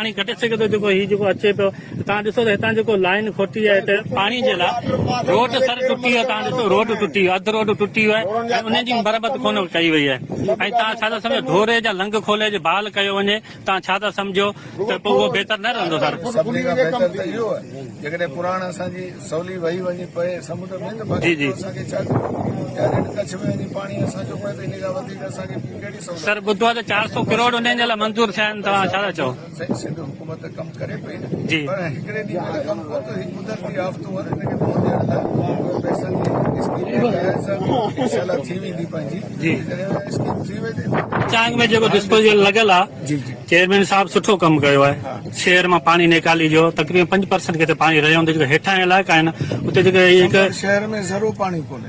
पानी कटे सघे थो जेको हीउ जेको अचे पियो तव्हां ॾिसो त हितां जेको लाइन खोटी आहे हिते पाणी जे लाइ रोड सर टुटी आहे तव्हां ॾिसो रोड टुटी आहे अधु रोड टुटी आहे ऐं उनजी मरम्मत कोन कई वई आहे ऐं तव्हां छा था सम्झो ढोरे जा लंग खोले जे बहाल कयो वञे तव्हां छा था सम्झो त पोइ उहो बहितर न रहंदो सर सभिनी खां बहितर त इहो आहे जेकॾहिं पुराण असांजी सवली वही वञे पए समुंड में त जी जी असांखे छा कच्छ में वञी पाणी असांजो पए त इन खां वधीक असांखे कहिड़ी सहूलियत सर ॿुधो आहे त 400 करोड़ उन्हनि जे लाइ मंज़ूर थिया आहिनि तव्हां छा था चओ सिंध हुकूमत कमु करे पई जी पर हिकिड़े ॾींहं में कमु कोन थो हिकु कुदरती आफ़तूं आहिनि हिनखे पहुचण लाइ उहे पैसनि जी स्कीम इंशाल्लाह थी वेंदी पंहिंजी जी स्कीम थी वेंदी चांग में जेको डिस्पोजल लॻियल आहे जी जी चेयरमैन साहब सुठो कमु कयो आहे शहर मां पाणी निकाली जो तक़रीबन 5% किथे पाणी रहियो हूंदो जेको हेठां इलाइक़ा आहिनि उते जेके शहर में ज़रूरु पाणी कोन्हे